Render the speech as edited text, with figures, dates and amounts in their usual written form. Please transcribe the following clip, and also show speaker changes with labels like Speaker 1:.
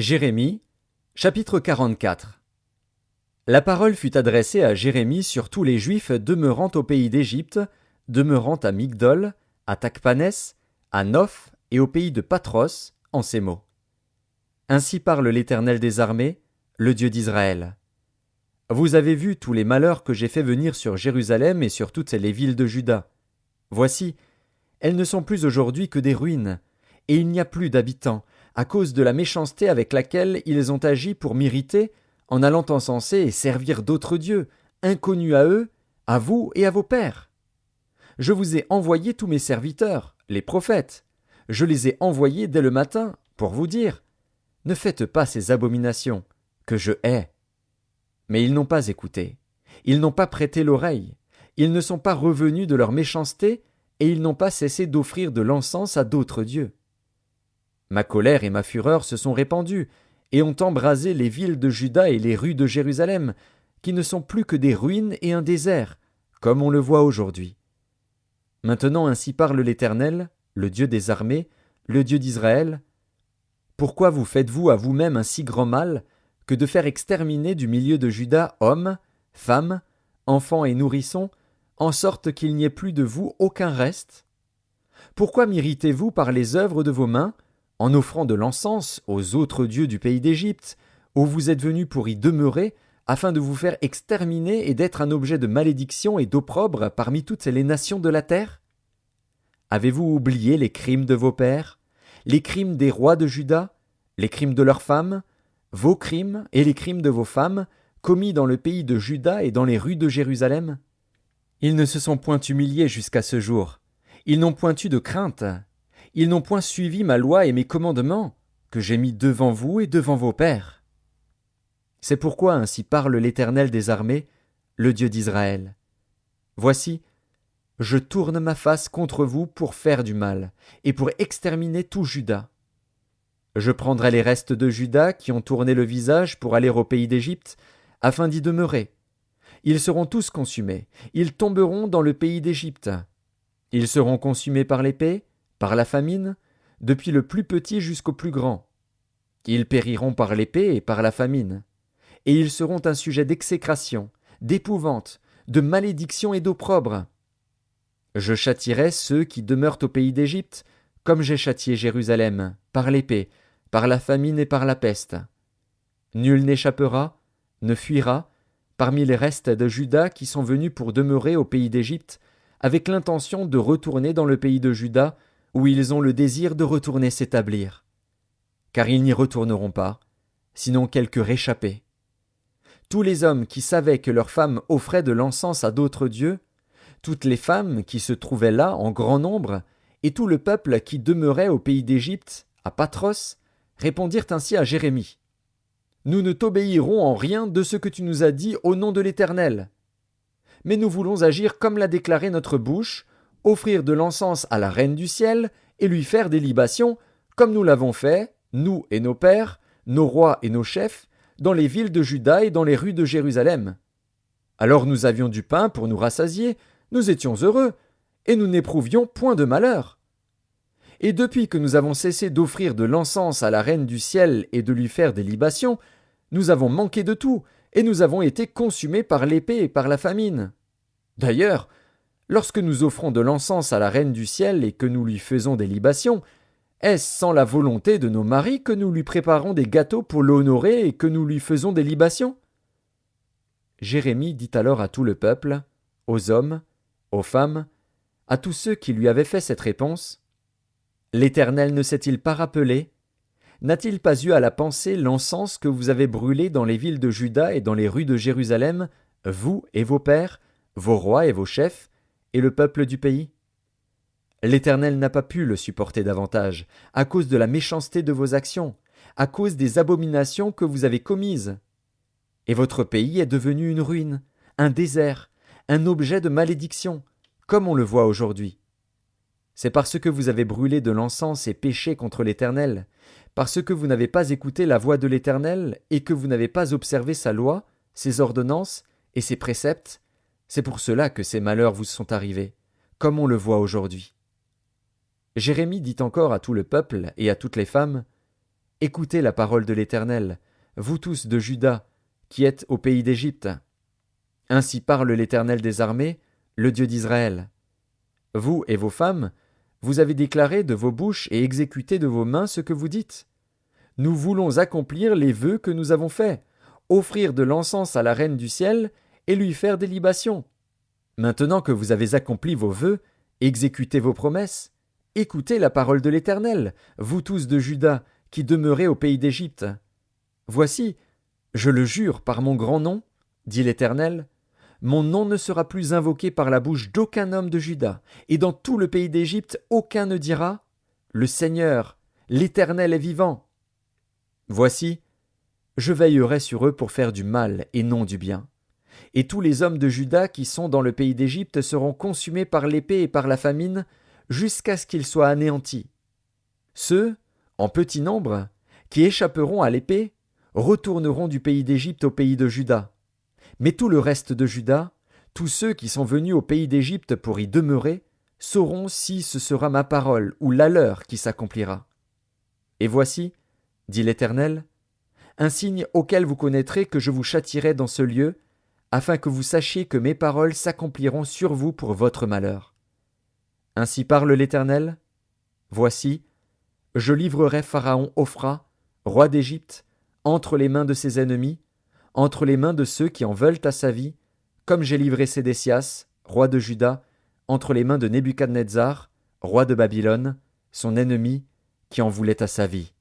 Speaker 1: Jérémie, chapitre 44. La parole fut adressée à Jérémie sur tous les Juifs demeurant au pays d'Égypte, demeurant à Migdol, à Tachpanès, à Noph et au pays de Patros, en ces mots. Ainsi parle l'Éternel des armées, le Dieu d'Israël. Vous avez vu tous les malheurs que j'ai fait venir sur Jérusalem et sur toutes les villes de Juda. Voici, elles ne sont plus aujourd'hui que des ruines, et il n'y a plus d'habitants, à cause de la méchanceté avec laquelle ils ont agi pour m'irriter, en allant encenser et servir d'autres dieux, inconnus à eux, à vous et à vos pères. Je vous ai envoyé tous mes serviteurs, les prophètes. Je les ai envoyés dès le matin, pour vous dire, ne faites pas ces abominations, que je hais. Mais ils n'ont pas écouté, ils n'ont pas prêté l'oreille, ils ne sont pas revenus de leur méchanceté, et ils n'ont pas cessé d'offrir de l'encens à d'autres dieux. Ma colère et ma fureur se sont répandues, et ont embrasé les villes de Juda et les rues de Jérusalem, qui ne sont plus que des ruines et un désert, comme on le voit aujourd'hui. Maintenant ainsi parle l'Éternel, le Dieu des armées, le Dieu d'Israël. Pourquoi vous faites-vous à vous-même un si grand mal, que de faire exterminer du milieu de Juda hommes, femmes, enfants et nourrissons, en sorte qu'il n'y ait plus de vous aucun reste? Pourquoi m'irritez-vous par les œuvres de vos mains, en offrant de l'encens aux autres dieux du pays d'Égypte, où vous êtes venus pour y demeurer, afin de vous faire exterminer et d'être un objet de malédiction et d'opprobre parmi toutes les nations de la terre? Avez-vous oublié les crimes de vos pères, les crimes des rois de Juda, les crimes de leurs femmes, vos crimes et les crimes de vos femmes, commis dans le pays de Juda et dans les rues de Jérusalem? Ils ne se sont point humiliés jusqu'à ce jour, ils n'ont point eu de crainte, ils n'ont point suivi ma loi et mes commandements, que j'ai mis devant vous et devant vos pères. C'est pourquoi ainsi parle l'Éternel des armées, le Dieu d'Israël. Voici, je tourne ma face contre vous pour faire du mal, et pour exterminer tout Juda. Je prendrai les restes de Juda qui ont tourné le visage pour aller au pays d'Égypte, afin d'y demeurer. Ils seront tous consumés, ils tomberont dans le pays d'Égypte. Ils seront consumés par l'épée, par la famine, depuis le plus petit jusqu'au plus grand. Ils périront par l'épée et par la famine. Et ils seront un sujet d'exécration, d'épouvante, de malédiction et d'opprobre. Je châtierai ceux qui demeurent au pays d'Égypte, comme j'ai châtié Jérusalem, par l'épée, par la famine et par la peste. Nul n'échappera, ne fuira, parmi les restes de Juda qui sont venus pour demeurer au pays d'Égypte, avec l'intention de retourner dans le pays de Juda, où ils ont le désir de retourner s'établir. Car ils n'y retourneront pas, sinon quelques réchappés. Tous les hommes qui savaient que leurs femmes offraient de l'encens à d'autres dieux, toutes les femmes qui se trouvaient là en grand nombre, et tout le peuple qui demeurait au pays d'Égypte, à Patros, répondirent ainsi à Jérémie. Nous ne t'obéirons en rien de ce que tu nous as dit au nom de l'Éternel. Mais nous voulons agir comme l'a déclaré notre bouche, offrir de l'encens à la reine du ciel et lui faire des libations, comme nous l'avons fait, nous et nos pères, nos rois et nos chefs, dans les villes de Juda et dans les rues de Jérusalem. Alors nous avions du pain pour nous rassasier, nous étions heureux, et nous n'éprouvions point de malheur. Et depuis que nous avons cessé d'offrir de l'encens à la reine du ciel et de lui faire des libations, nous avons manqué de tout, et nous avons été consumés par l'épée et par la famine. D'ailleurs, lorsque nous offrons de l'encens à la reine du ciel et que nous lui faisons des libations, est-ce sans la volonté de nos maris que nous lui préparons des gâteaux pour l'honorer et que nous lui faisons des libations? Jérémie dit alors à tout le peuple, aux hommes, aux femmes, à tous ceux qui lui avaient fait cette réponse, « L'Éternel ne s'est-il pas rappelé? N'a-t-il pas eu à la pensée l'encens que vous avez brûlé dans les villes de Juda et dans les rues de Jérusalem, vous et vos pères, vos rois et vos chefs, et le peuple du pays? L'Éternel n'a pas pu le supporter davantage, à cause de la méchanceté de vos actions, à cause des abominations que vous avez commises. Et votre pays est devenu une ruine, un désert, un objet de malédiction, comme on le voit aujourd'hui. C'est parce que vous avez brûlé de l'encens et péché contre l'Éternel, parce que vous n'avez pas écouté la voix de l'Éternel et que vous n'avez pas observé sa loi, ses ordonnances et ses préceptes, c'est pour cela que ces malheurs vous sont arrivés, comme on le voit aujourd'hui. Jérémie dit encore à tout le peuple et à toutes les femmes, Écoutez la parole de l'Éternel, vous tous de Juda, qui êtes au pays d'Égypte. Ainsi parle l'Éternel des armées, le Dieu d'Israël. Vous et vos femmes, vous avez déclaré de vos bouches et exécuté de vos mains ce que vous dites. Nous voulons accomplir les vœux que nous avons faits, offrir de l'encens à la reine du ciel et lui faire des libations. Maintenant que vous avez accompli vos vœux, exécutez vos promesses. Écoutez la parole de l'Éternel, vous tous de Juda, qui demeurez au pays d'Égypte. Voici, je le jure par mon grand nom, dit l'Éternel, mon nom ne sera plus invoqué par la bouche d'aucun homme de Juda, et dans tout le pays d'Égypte aucun ne dira, le Seigneur, l'Éternel est vivant. Voici, je veillerai sur eux pour faire du mal et non du bien. Et tous les hommes de Juda qui sont dans le pays d'Égypte seront consumés par l'épée et par la famine, jusqu'à ce qu'ils soient anéantis. Ceux, en petit nombre, qui échapperont à l'épée, retourneront du pays d'Égypte au pays de Juda. Mais tout le reste de Juda, tous ceux qui sont venus au pays d'Égypte pour y demeurer, sauront si ce sera ma parole ou la leur qui s'accomplira. Et voici, dit l'Éternel, un signe auquel vous connaîtrez que je vous châtierai dans ce lieu, afin que vous sachiez que mes paroles s'accompliront sur vous pour votre malheur. Ainsi parle l'Éternel, voici, je livrerai Pharaon Ophra, roi d'Égypte, entre les mains de ses ennemis, entre les mains de ceux qui en veulent à sa vie, comme j'ai livré Sédécias, roi de Juda, entre les mains de Nebuchadnezzar, roi de Babylone, son ennemi, qui en voulait à sa vie.